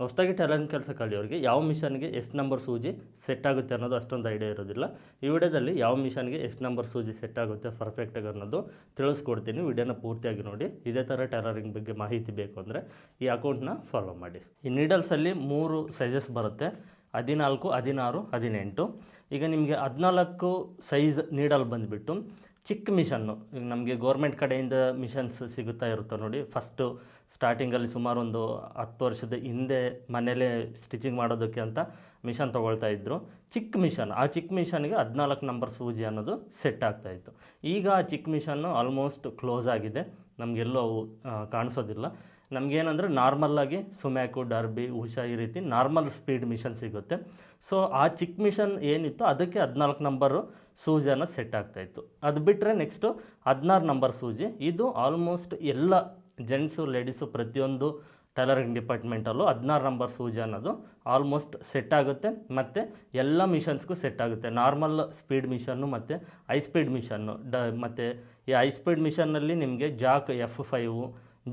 ಹೊಸದಾಗಿ ಟೈಲರಿಂಗ್ ಕೆಲಸ ಕಲಿಯೋರಿಗೆ ಯಾವ ಮಿಷನ್ಗೆ ಎಷ್ಟು ನಂಬರ್ ಸೂಜಿ ಸೆಟ್ ಆಗುತ್ತೆ ಅನ್ನೋದು ಅಷ್ಟೊಂದು ಐಡಿಯಾ ಇರೋದಿಲ್ಲ. ಈ ವಿಡಿಯೋದಲ್ಲಿ ಯಾವ ಮಿಷನ್ಗೆ ಎಷ್ಟು ನಂಬರ್ ಸೂಜಿ ಸೆಟ್ ಆಗುತ್ತೆ ಪರ್ಫೆಕ್ಟಾಗಿ ಅನ್ನೋದು ತಿಳಿಸ್ಕೊಡ್ತೀನಿ. ವಿಡಿಯೋನ ಪೂರ್ತಿಯಾಗಿ ನೋಡಿ. ಇದೇ ಥರ ಟೈಲರಿಂಗ್ ಬಗ್ಗೆ ಮಾಹಿತಿ ಬೇಕು ಅಂದರೆ ಈ ಅಕೌಂಟ್ನ ಫಾಲೋ ಮಾಡಿ. ಈ ನೀಡಲ್ಸಲ್ಲಿ 3 ಸೈಜಸ್ ಬರುತ್ತೆ, 14, 16, 18. ಈಗ ನಿಮಗೆ 14 ಸೈಜ್ ನೀಡಲ್ ಬಂದುಬಿಟ್ಟು ಚಿಕ್ಕ ಮಿಷನ್ನು. ಈಗ ನಮಗೆ ಗೋರ್ಮೆಂಟ್ ಕಡೆಯಿಂದ ಮಿಷನ್ಸ್ ಸಿಗುತ್ತಾ ಇರುತ್ತೆ ನೋಡಿ. ಫಸ್ಟು ಸ್ಟಾರ್ಟಿಂಗಲ್ಲಿ ಸುಮಾರು ಒಂದು 10 ವರ್ಷದ ಹಿಂದೆ ಮನೇಲೇ ಸ್ಟಿಚಿಂಗ್ ಮಾಡೋದಕ್ಕೆ ಅಂತ ಮಿಷನ್ ತೊಗೊಳ್ತಾ ಇದ್ದರು. ಚಿಕ್ಕ ಮಿಷನ್, ಆ ಚಿಕ್ಕ ಮಿಷನ್ಗೆ 14 ನಂಬರ್ ಸೂಜಿ ಅನ್ನೋದು ಸೆಟ್ ಆಗ್ತಾಯಿತ್ತು. ಈಗ ಆ ಚಿಕ್ಕ ಮಿಷನ್ನು ಆಲ್ಮೋಸ್ಟ್ ಕ್ಲೋಸ್ ಆಗಿದೆ, ನಮಗೆಲ್ಲೂ ಅವು ಕಾಣಿಸೋದಿಲ್ಲ. ನಮಗೇನಂದರೆ ನಾರ್ಮಲ್ಲಾಗಿ ಸುಮ್ಯಾಕು, ಡರ್ಬಿ, ಉಷಾ ಈ ರೀತಿ ನಾರ್ಮಲ್ ಸ್ಪೀಡ್ ಮಿಷನ್ ಸಿಗುತ್ತೆ. ಸೊ ಆ ಚಿಕ್ಕ ಮಿಷನ್ ಏನಿತ್ತು ಅದಕ್ಕೆ 14 ನಂಬರು ಸೂಜಿಯನ್ನು ಸೆಟ್ ಆಗ್ತಾಯಿತ್ತು. ಅದು ಬಿಟ್ಟರೆ ನೆಕ್ಸ್ಟು 16 ನಂಬರ್ ಸೂಜಿ. ಇದು ಆಲ್ಮೋಸ್ಟ್ ಎಲ್ಲ ಜೆಂಟ್ಸು ಲೇಡೀಸು ಪ್ರತಿಯೊಂದು ಟೈಲರಿಂಗ್ ಡಿಪಾರ್ಟ್ಮೆಂಟಲ್ಲೂ 16 ನಂಬರ್ ಸೂಜಿ ಅನ್ನೋದು ಆಲ್ಮೋಸ್ಟ್ ಸೆಟ್ ಆಗುತ್ತೆ. ಮತ್ತು ಎಲ್ಲ ಮಿಷನ್ಸ್ಗೂ ಸೆಟ್ ಆಗುತ್ತೆ. ನಾರ್ಮಲ್ ಸ್ಪೀಡ್ ಮಿಷನ್ನು ಮತ್ತು ಹೈ ಸ್ಪೀಡ್ ಮಿಷನ್ನು ಮತ್ತು ಈ ಹೈ ಸ್ಪೀಡ್ ಮಿಷನ್ನಲ್ಲಿ ನಿಮಗೆ Jack F5,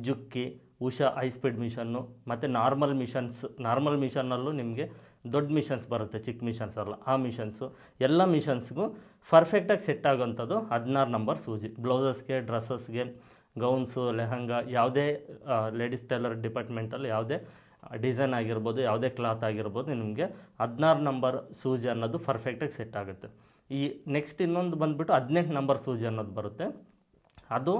Juki, Usha high speed ಮಿಷನ್ನು ಮತ್ತು ನಾರ್ಮಲ್ ಮಿಷನ್ನಲ್ಲೂ ನಿಮಗೆ ದೊಡ್ಡ ಮಿಷನ್ಸ್ ಬರುತ್ತೆ, ಚಿಕ್ಕ ಮಿಷನ್ಸ್ ಅಲ್ಲ, ಆ ಮಿಷನ್ಸು ಎಲ್ಲ ಮಿಷನ್ಸ್ಗೂ ಪರ್ಫೆಕ್ಟಾಗಿ ಸೆಟ್ ಆಗೋಂಥದ್ದು 16 ನಂಬರ್ ಸೂಜಿ. ಬ್ಲೌಸಸ್ಗೆ, ಡ್ರೆಸ್ಸಸ್ಗೆ, ಗೌನ್ಸು, ಲೆಹಂಗಾ, ಯಾವುದೇ ಲೇಡೀಸ್ ಟೈಲರ್ ಡಿಪಾರ್ಟ್ಮೆಂಟಲ್ಲಿ ಯಾವುದೇ ಡಿಸೈನ್ ಆಗಿರ್ಬೋದು, ಯಾವುದೇ ಕ್ಲಾತ್ ಆಗಿರ್ಬೋದು, ನಿಮಗೆ 16 ನಂಬರ್ ಸೂಜಿ ಅನ್ನೋದು ಪರ್ಫೆಕ್ಟಾಗಿ ಸೆಟ್ ಆಗುತ್ತೆ. ಈ ನೆಕ್ಸ್ಟ್ ಇನ್ನೊಂದು ಬಂದುಬಿಟ್ಟು 18 ನಂಬರ್ ಸೂಜಿ ಅನ್ನೋದು ಬರುತ್ತೆ. ಅದು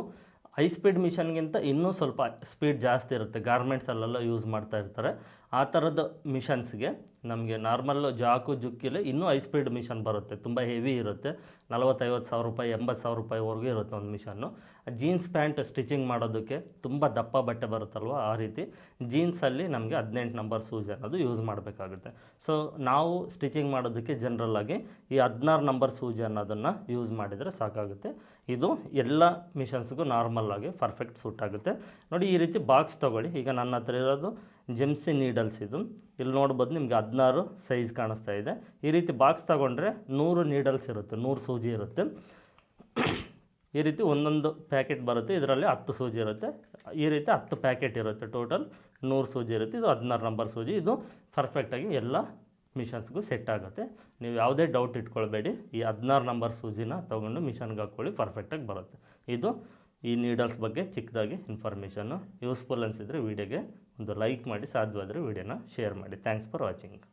ಹೈ ಸ್ಪೀಡ್ ಮಿಷನ್ಗಿಂತ ಇನ್ನೂ ಸ್ವಲ್ಪ ಸ್ಪೀಡ್ ಜಾಸ್ತಿ ಇರುತ್ತೆ. ಗಾರ್ಮೆಂಟ್ಸಲ್ಲೆಲ್ಲ ಯೂಸ್ ಮಾಡ್ತಾ ಇರ್ತಾರೆ. ಆ ಥರದ ಮಿಷನ್ಸ್ಗೆ ನಮಗೆ ನಾರ್ಮಲ್ಲು ಜಾಕು, ಜುಕ್ಕಿಲೆ ಇನ್ನೂ ಹೈ ಸ್ಪೀಡ್ ಮಿಷನ್ ಬರುತ್ತೆ, ತುಂಬ ಹೆವಿ ಇರುತ್ತೆ. 40-50 ಸಾವಿರ ರೂಪಾಯಿ, 80 ಸಾವಿರ ರೂಪಾಯಿವರೆಗೂ ಇರುತ್ತೆ ಒಂದು ಮಿಷನ್ನು. ಜೀನ್ಸ್ ಪ್ಯಾಂಟ್ ಸ್ಟಿಚಿಂಗ್ ಮಾಡೋದಕ್ಕೆ ತುಂಬ ದಪ್ಪ ಬಟ್ಟೆ ಬರುತ್ತಲ್ವ, ಆ ರೀತಿ ಜೀನ್ಸಲ್ಲಿ ನಮಗೆ 18 ನಂಬರ್ ಸೂಜಿ ಅನ್ನೋದು ಯೂಸ್ ಮಾಡಬೇಕಾಗುತ್ತೆ. ಸೊ ನಾವು ಸ್ಟಿಚಿಂಗ್ ಮಾಡೋದಕ್ಕೆ ಜನರಲ್ಲಾಗಿ ಈ 16 ನಂಬರ್ ಸೂಜಿ ಅನ್ನೋದನ್ನು ಯೂಸ್ ಮಾಡಿದರೆ ಸಾಕಾಗುತ್ತೆ. ಇದು ಎಲ್ಲ ಮಿಷನ್ಸ್ಗೂ ನಾರ್ಮಲ್ಲಾಗಿ ಪರ್ಫೆಕ್ಟ್ ಸೂಟ್ ಆಗುತ್ತೆ. ನೋಡಿ, ಈ ರೀತಿ ಬಾಕ್ಸ್ ತೊಗೊಳ್ಳಿ. ಈಗ ನನ್ನ ಹತ್ರ ಇರೋದು ಜೆಮ್ಸಿ ನೀಡಲ್ಸ್. ಇದು ಇಲ್ಲಿ ನೋಡ್ಬೋದು, ನಿಮಗೆ 16 ಸೈಜ್ ಕಾಣಿಸ್ತಾ ಇದೆ. ಈ ರೀತಿ ಬಾಕ್ಸ್ ತೊಗೊಂಡ್ರೆ 100 ನೀಡಲ್ಸ್ ಇರುತ್ತೆ, 100 ಸೂಜಿ ಇರುತ್ತೆ. ಈ ರೀತಿ ಒಂದೊಂದು ಪ್ಯಾಕೆಟ್ ಬರುತ್ತೆ, ಇದರಲ್ಲಿ 10 ಸೂಜಿ ಇರುತ್ತೆ. ಈ ರೀತಿ 10 ಪ್ಯಾಕೆಟ್ ಇರುತ್ತೆ, ಟೋಟಲ್ 100 ಸೂಜಿ ಇರುತ್ತೆ. ಇದು 16 ನಂಬರ್ ಸೂಜಿ. ಇದು ಪರ್ಫೆಕ್ಟಾಗಿ ಎಲ್ಲ ಮಿಷನ್ಸ್ಗೂ ಸೆಟ್ ಆಗುತ್ತೆ. ನೀವು ಯಾವುದೇ ಡೌಟ್ ಇಟ್ಕೊಳ್ಬೇಡಿ. ಈ 16 ನಂಬರ್ ಸೂಜಿನ ತೊಗೊಂಡು ಮಿಷನ್ಗೆ ಹಾಕ್ಕೊಳ್ಳಿ, ಪರ್ಫೆಕ್ಟಾಗಿ ಬರುತ್ತೆ. ಇದು ಈ ನೀಡಲ್ಸ್ ಬಗ್ಗೆ ಚಿಕ್ಕದಾಗಿ ಇನ್ಫಾರ್ಮೇಷನ್ನು. ಯೂಸ್ಫುಲ್ ಅನಿಸಿದರೆ ವೀಡಿಯೋಗೆ ಒಂದು ಲೈಕ್ ಮಾಡಿ, ಸಾಧ್ಯವಾದರೆ ವೀಡಿಯೋನ ಶೇರ್ ಮಾಡಿ. Thanks for watching.